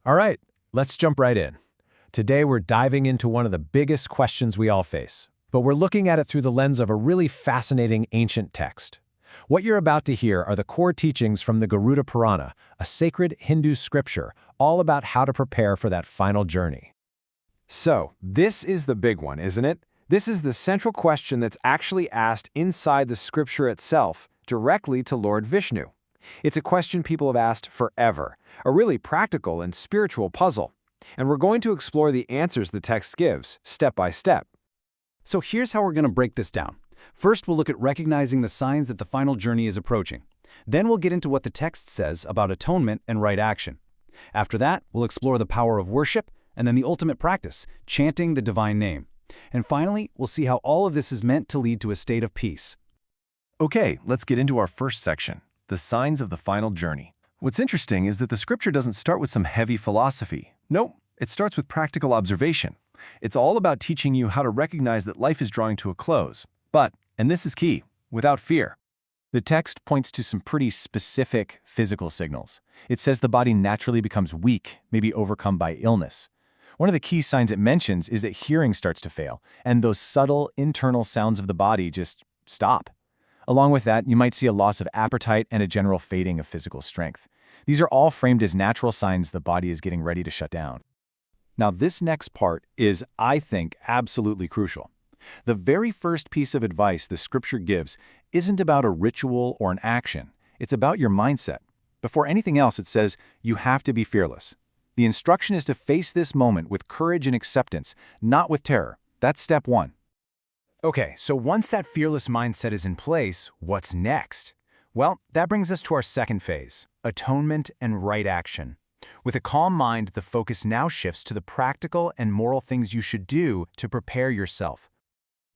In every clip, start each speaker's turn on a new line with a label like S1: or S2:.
S1: All right, let's jump right in. Today we're diving into one of the biggest questions we all face, but we're looking at it through the lens of a really fascinating ancient text. What you're about to hear are the core teachings from the Garuda Purana, a sacred Hindu scripture all about how to prepare for that final journey.
S2: So, this is the big one, isn't it? This is the central question that's actually asked inside the scripture itself, directly to Lord Vishnu. It's a question people have asked forever, a really practical and spiritual puzzle. And we're going to explore the answers the text gives, step by step.
S3: So here's how we're going to break this down. First, we'll look at recognizing the signs that the final journey is approaching. Then we'll get into what the text says about atonement and right action. After that, we'll explore the power of worship, and then the ultimate practice, chanting the divine name. And finally, we'll see how all of this is meant to lead to a state of peace.
S4: Okay, let's get into our first section, the signs of the final journey. What's interesting is that the scripture doesn't start with some heavy philosophy. Nope, it starts with practical observation. It's all about teaching you how to recognize that life is drawing to a close. But, and this is key, without fear. The text points to some pretty specific physical signals. It says the body naturally becomes weak, maybe overcome by illness. One of the key signs it mentions is that hearing starts to fail, and those subtle internal sounds of the body just stop. Along with that, you might see a loss of appetite and a general fading of physical strength. These are all framed as natural signs the body is getting ready to shut down.
S3: Now, this next part is, I think, absolutely crucial. The very first piece of advice the scripture gives isn't about a ritual or an action. It's about your mindset. Before anything else, it says you have to be fearless. The instruction is to face this moment with courage and acceptance, not with terror. That's step one.
S5: Okay, so once that fearless mindset is in place, what's next? Well, that brings us to our second phase, atonement and right action. With a calm mind, the focus now shifts to the practical and moral things you should do to prepare yourself.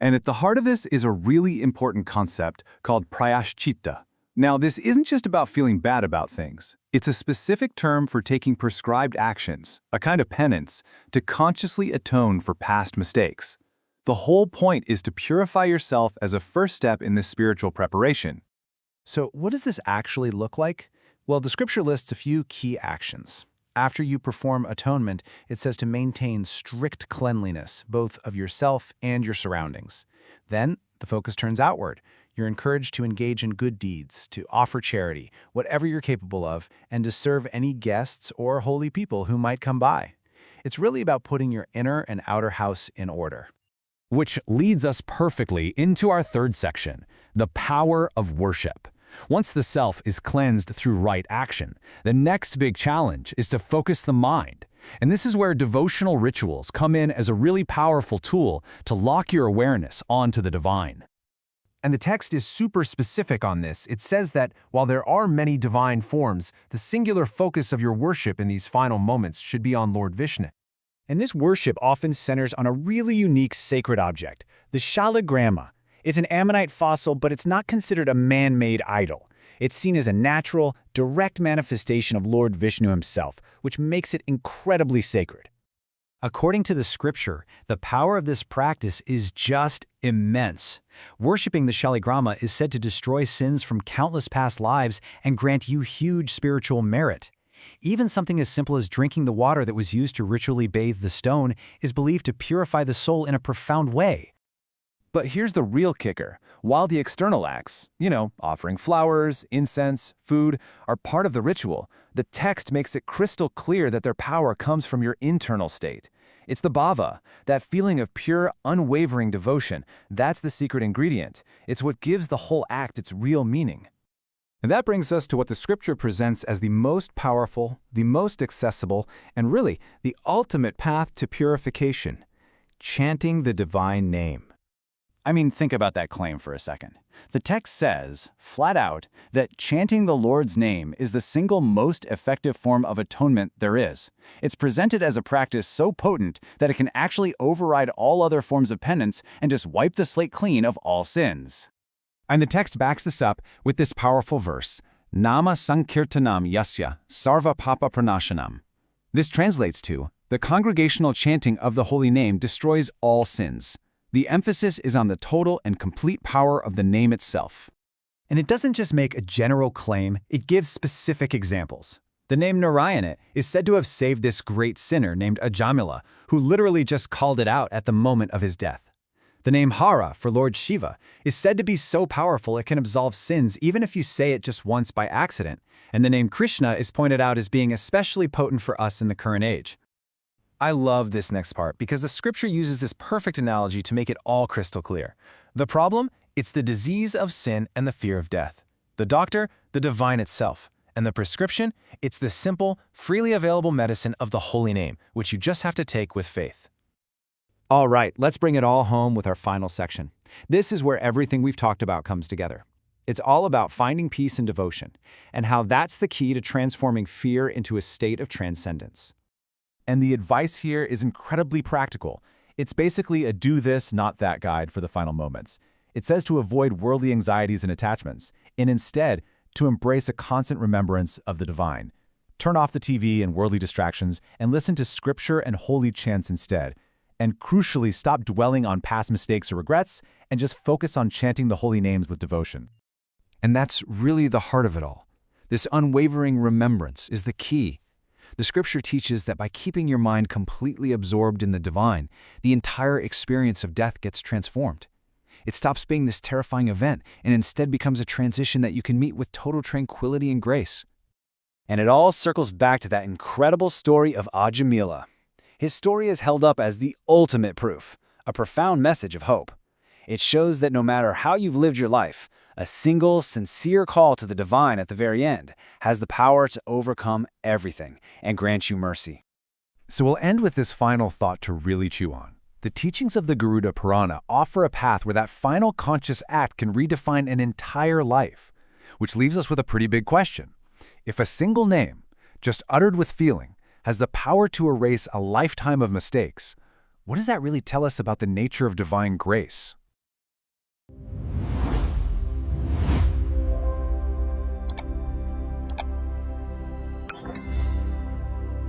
S3: And at the heart of this is a really important concept called prayashchitta. Now, this isn't just about feeling bad about things. It's a specific term for taking prescribed actions, a kind of penance, to consciously atone for past mistakes. The whole point is to purify yourself as a first step in this spiritual preparation.
S5: So what does this actually look like? Well, the scripture lists a few key actions. After you perform atonement, it says to maintain strict cleanliness, both of yourself and your surroundings. Then, the focus turns outward. You're encouraged to engage in good deeds, to offer charity, whatever you're capable of, and to serve any guests or holy people who might come by. It's really about putting your inner and outer house in order.
S1: Which leads us perfectly into our third section, the power of worship. Once the self is cleansed through right action, the next big challenge is to focus the mind. And this is where devotional rituals come in as a really powerful tool to lock your awareness onto the divine.
S2: And the text is super specific on this. It says that while there are many divine forms, the singular focus of your worship in these final moments should be on Lord Vishnu.
S5: And this worship often centers on a really unique sacred object, the shaligrama. It's an ammonite fossil, but it's not considered a man-made idol. It's seen as a natural, direct manifestation of Lord Vishnu himself, which makes it incredibly sacred.
S6: According to the scripture, the power of this practice is just immense. Worshipping the shaligrama is said to destroy sins from countless past lives and grant you huge spiritual merit. Even something as simple as drinking the water that was used to ritually bathe the stone is believed to purify the soul in a profound way.
S4: But here's the real kicker. While the external acts, offering flowers, incense, food, are part of the ritual, the text makes it crystal clear that their power comes from your internal state. It's the bhava, that feeling of pure, unwavering devotion. That's the secret ingredient. It's what gives the whole act its real meaning.
S3: And that brings us to what the scripture presents as the most powerful, the most accessible, and really the ultimate path to purification: chanting the divine name. I mean, think about that claim for a second. The text says, flat out, that chanting the Lord's name is the single most effective form of atonement there is. It's presented as a practice so potent that it can actually override all other forms of penance and just wipe the slate clean of all sins.
S1: And the text backs this up with this powerful verse, Nama Sankirtanam Yasya Sarva Papa Pranashanam. This translates to, the congregational chanting of the holy name destroys all sins. The emphasis is on the total and complete power of the name itself.
S5: And it doesn't just make a general claim, it gives specific examples.
S6: The name Narayana is said to have saved this great sinner named Ajamila, who literally just called it out at the moment of his death. The name Hara for Lord Shiva is said to be so powerful it can absolve sins even if you say it just once by accident, and the name Krishna is pointed out as being especially potent for us in the current age.
S3: I love this next part because the scripture uses this perfect analogy to make it all crystal clear. The problem? It's the disease of sin and the fear of death. The doctor? The divine itself. And the prescription? It's the simple, freely available medicine of the holy name, which you just have to take with faith.
S6: All right, let's bring it all home with our final section. This is where everything we've talked about comes together. It's all about finding peace and devotion, and how that's the key to transforming fear into a state of transcendence.
S3: And the advice here is incredibly practical. It's basically a do this, not that guide for the final moments. It says to avoid worldly anxieties and attachments, and instead, to embrace a constant remembrance of the divine. Turn off the TV and worldly distractions and listen to scripture and holy chants instead. And crucially, stop dwelling on past mistakes or regrets and just focus on chanting the holy names with devotion.
S1: And that's really the heart of it all. This unwavering remembrance is the key. The scripture teaches that by keeping your mind completely absorbed in the divine, the entire experience of death gets transformed. It stops being this terrifying event and instead becomes a transition that you can meet with total tranquility and grace.
S6: And it all circles back to that incredible story of Ajamila. His story is held up as the ultimate proof, a profound message of hope. It shows that no matter how you've lived your life, a single, sincere call to the divine at the very end has the power to overcome everything and grant you mercy.
S3: So we'll end with this final thought to really chew on. The teachings of the Garuda Purana offer a path where that final conscious act can redefine an entire life, which leaves us with a pretty big question. If a single name, just uttered with feeling, has the power to erase a lifetime of mistakes, what does that really tell us about the nature of divine grace?